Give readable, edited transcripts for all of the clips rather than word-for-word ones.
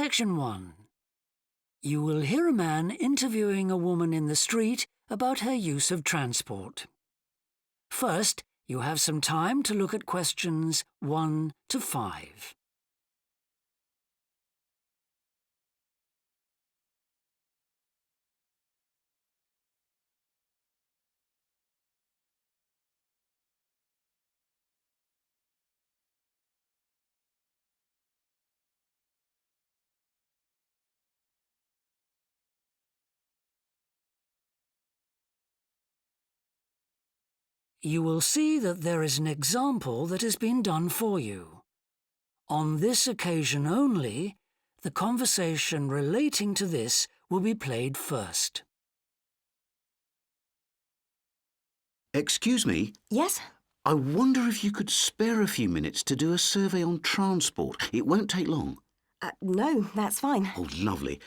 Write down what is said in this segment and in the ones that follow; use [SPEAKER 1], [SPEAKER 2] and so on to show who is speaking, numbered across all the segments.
[SPEAKER 1] Section 1. You will hear a man interviewing a woman in the street about her use of transport. First, you have some time to look at questions 1 to 5. You will see that there is an example that has been done for you. On this occasion only, the conversation relating to this will be played first.
[SPEAKER 2] Excuse me?
[SPEAKER 3] Yes?
[SPEAKER 2] I wonder if you could spare a few minutes to do a survey on transport. It won't take long.
[SPEAKER 3] No, that's fine.
[SPEAKER 2] Oh, lovely.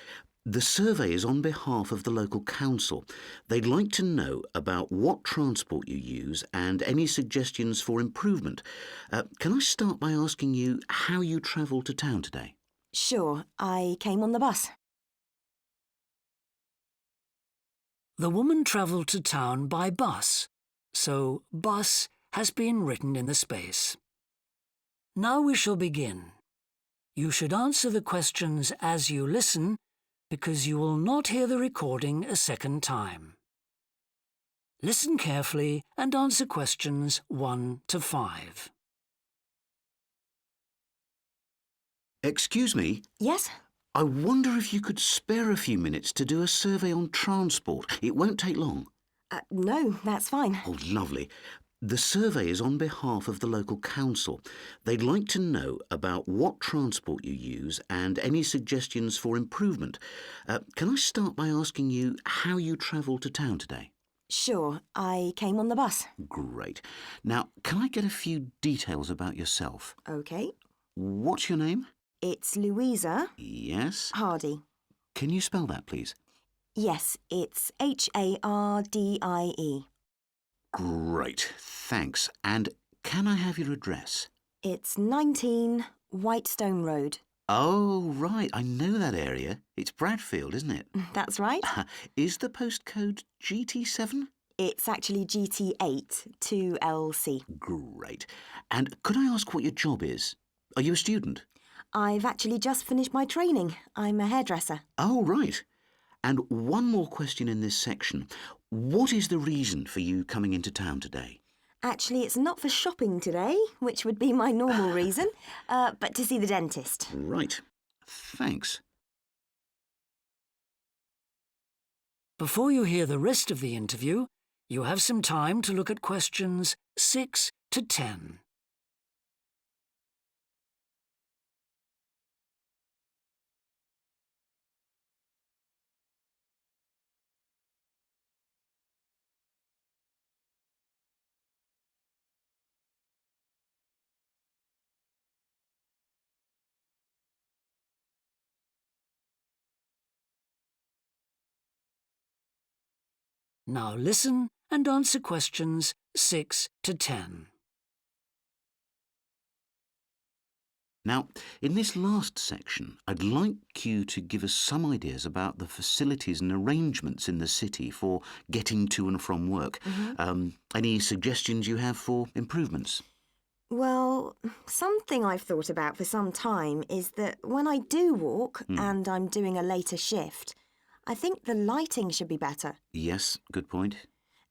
[SPEAKER 2] The survey is on behalf of the local council. They'd like to know about what transport you use and any suggestions for improvement. Can I start by asking you how you travelled to town today?
[SPEAKER 3] Sure, I came on the bus.
[SPEAKER 1] The woman travelled to town by bus, so bus has been written in the space. Now we shall begin. You should answer the questions as you listen, because you will not hear the recording a second time. Listen carefully and answer questions 1 to 5.
[SPEAKER 2] Excuse me?
[SPEAKER 3] Yes?
[SPEAKER 2] I wonder if you could spare a few minutes to do a survey on transport. It won't take long.
[SPEAKER 3] No, that's fine.
[SPEAKER 2] Oh, lovely. The survey is on behalf of the local council. They'd like to know about what transport you use and any suggestions for improvement. Can I start by asking you how you travelled to town today?
[SPEAKER 3] Sure, I came on the bus.
[SPEAKER 2] Great. Now, can I get a few details about yourself?
[SPEAKER 3] OK.
[SPEAKER 2] What's your name?
[SPEAKER 3] It's Louisa
[SPEAKER 2] Yes.
[SPEAKER 3] Hardy.
[SPEAKER 2] Can you spell that, please?
[SPEAKER 3] Yes, it's Hardie.
[SPEAKER 2] Great, thanks. And can I have your address?
[SPEAKER 3] It's 19 Whitestone Road.
[SPEAKER 2] Oh, right, I know that area. It's Bradfield, isn't it?
[SPEAKER 3] That's right.
[SPEAKER 2] Is the postcode GT7?
[SPEAKER 3] It's actually GT8 2LC.
[SPEAKER 2] Great. And could I ask what your job is? Are you a student?
[SPEAKER 3] I've actually just finished my training. I'm a hairdresser.
[SPEAKER 2] Oh, right. And one more question in this section. What is the reason for you coming into town today?
[SPEAKER 3] Actually, it's not for shopping today, which would be my normal reason, but to see the dentist.
[SPEAKER 2] Right. Thanks.
[SPEAKER 1] Before you hear the rest of the interview, you have some time to look at questions 6 to 10. Now listen and answer questions 6 to 10.
[SPEAKER 2] Now, in this last section, I'd like you to give us some ideas about the facilities and arrangements in the city for getting to and from work. Any suggestions you have for improvements?
[SPEAKER 3] Well, something I've thought about for some time is that when I do walk and I'm doing a later shift, I think the lighting should be better.
[SPEAKER 2] Yes, good point.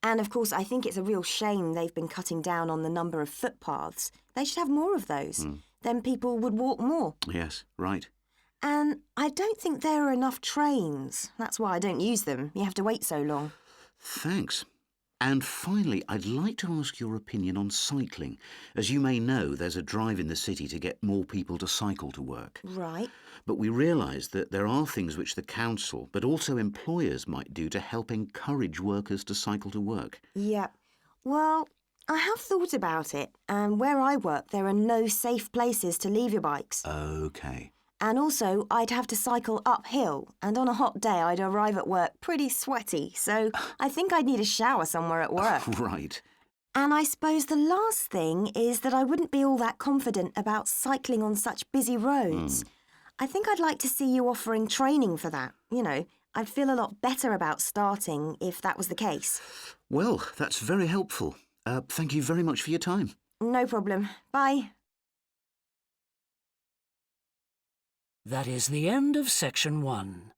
[SPEAKER 3] And of course, I think it's a real shame they've been cutting down on the number of footpaths. They should have more of those. Then people would walk more.
[SPEAKER 2] Yes, right.
[SPEAKER 3] And I don't think there are enough trains. That's why I don't use them. You have to wait so long.
[SPEAKER 2] Thanks. And finally, I'd like to ask your opinion on cycling. As you may know, there's a drive in the city to get more people to cycle to work.
[SPEAKER 3] Right.
[SPEAKER 2] But we realise that there are things which the council, but also employers, might do to help encourage workers to cycle to work.
[SPEAKER 3] Yeah. Well, I have thought about it, and where I work, there are no safe places to leave your bikes.
[SPEAKER 2] OK.
[SPEAKER 3] And also, I'd have to cycle uphill, and on a hot day, I'd arrive at work pretty sweaty, so I think I'd need a shower somewhere at work.
[SPEAKER 2] Right.
[SPEAKER 3] And I suppose the last thing is that I wouldn't be all that confident about cycling on such busy roads. I think I'd like to see you offering training for that. You know, I'd feel a lot better about starting if that was the case.
[SPEAKER 2] Well, that's very helpful. Thank you very much for your time.
[SPEAKER 3] No problem. Bye.
[SPEAKER 1] That is the end of section 1.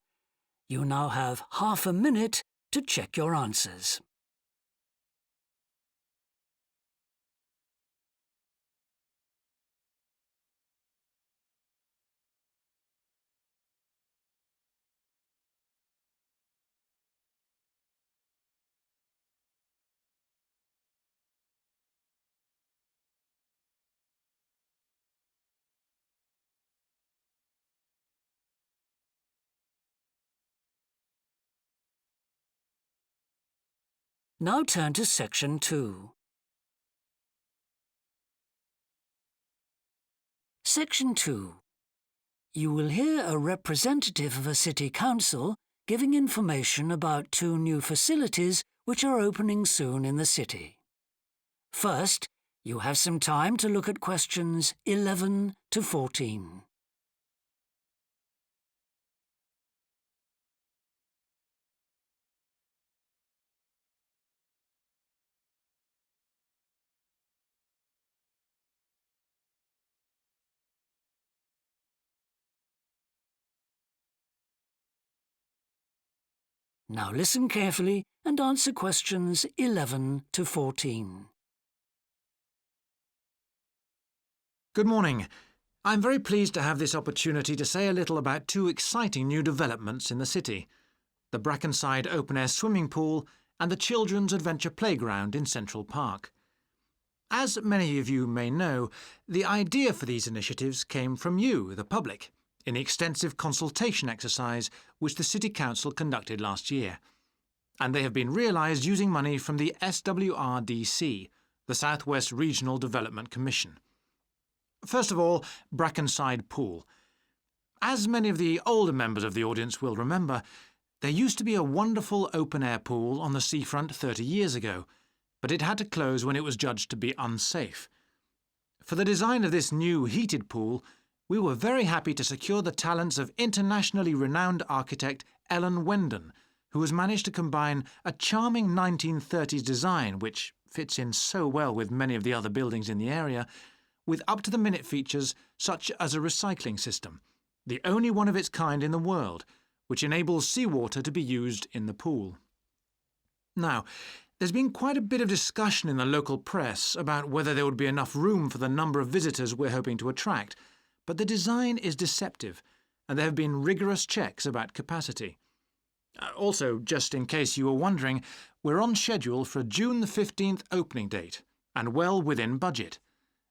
[SPEAKER 1] You now have half a minute to check your answers. Now turn to section 2. Section 2. You will hear a representative of a city council giving information about 2 new facilities which are opening soon in the city. First, you have some time to look at questions 11 to 14. Now listen carefully and answer questions 11 to 14.
[SPEAKER 4] Good morning. I'm very pleased to have this opportunity to say a little about 2 exciting new developments in the city: the Brackenside open-air swimming pool and the Children's Adventure Playground in Central Park. As many of you may know, the idea for these initiatives came from you, the public, in the extensive consultation exercise which the City Council conducted last year. And they have been realised using money from the SWRDC, the South West Regional Development Commission. First of all, Brackenside Pool. As many of the older members of the audience will remember, there used to be a wonderful open-air pool on the seafront 30 years ago, but it had to close when it was judged to be unsafe. For the design of this new heated pool, we were very happy to secure the talents of internationally renowned architect Ellen Wendon, who has managed to combine a charming 1930s design, which fits in so well with many of the other buildings in the area, with up-to-the-minute features such as a recycling system, the only one of its kind in the world, which enables seawater to be used in the pool. Now, there's been quite a bit of discussion in the local press about whether there would be enough room for the number of visitors we're hoping to attract, but the design is deceptive, and there have been rigorous checks about capacity. Also, just in case you were wondering, we're on schedule for a June the 15th opening date, and well within budget,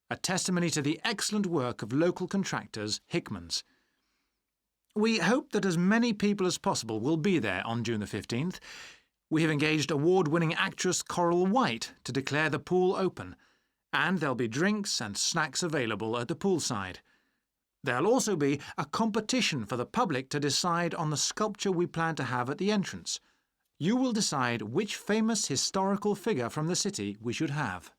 [SPEAKER 4] a testimony to the excellent work of local contractors Hickman's. We hope that as many people as possible will be there on June the 15th. We have engaged award-winning actress Coral White to declare the pool open, and there'll be drinks and snacks available at the poolside. There'll also be a competition for the public to decide on the sculpture we plan to have at the entrance. You will decide which famous historical figure from the city we should have.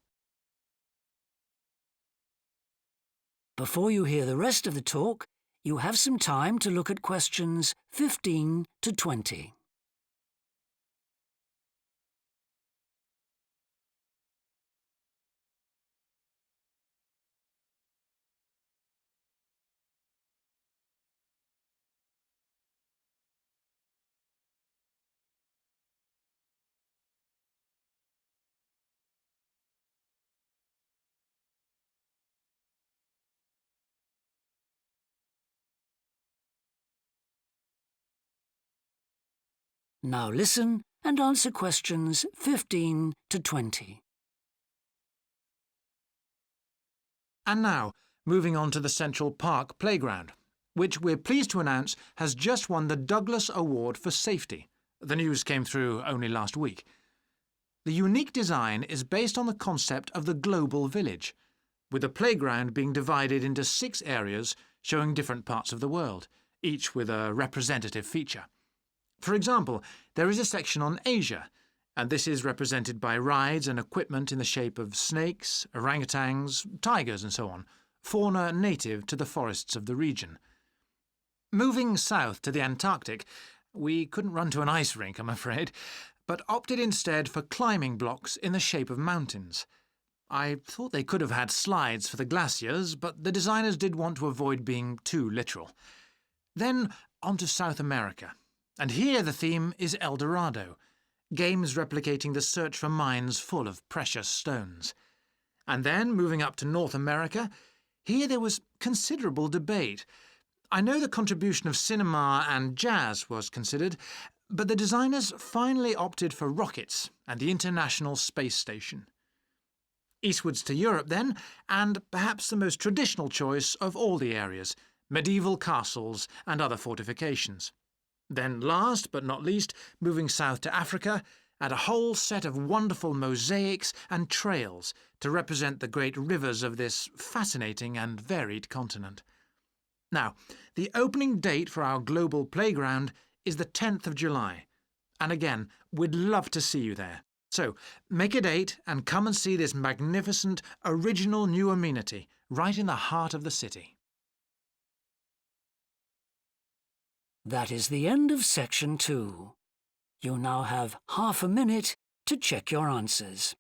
[SPEAKER 1] Before you hear the rest of the talk, you have some time to look at questions 15 to 20. Now listen and answer questions 15 to 20.
[SPEAKER 4] And now, moving on to the Central Park Playground, which we're pleased to announce has just won the Douglas Award for Safety. The news came through only last week. The unique design is based on the concept of the global village, with the playground being divided into 6 areas showing different parts of the world, each with a representative feature. For example, there is a section on Asia, and this is represented by rides and equipment in the shape of snakes, orangutans, tigers and so on, fauna native to the forests of the region. Moving south to the Antarctic, we couldn't run to an ice rink, I'm afraid, but opted instead for climbing blocks in the shape of mountains. I thought they could have had slides for the glaciers, but the designers did want to avoid being too literal. Then on to South America, and here the theme is El Dorado, games replicating the search for mines full of precious stones. And then, moving up to North America, here there was considerable debate. I know the contribution of cinema and jazz was considered, but the designers finally opted for rockets and the International Space Station. Eastwards to Europe then, and perhaps the most traditional choice of all the areas, medieval castles and other fortifications. Then last but not least, moving south to Africa, and a whole set of wonderful mosaics and trails to represent the great rivers of this fascinating and varied continent. Now, the opening date for our global playground is the 10th of July, and again, we'd love to see you there. So, make a date and come and see this magnificent, original new amenity right in the heart of the city.
[SPEAKER 1] That is the end of section 2. You now have half a minute to check your answers.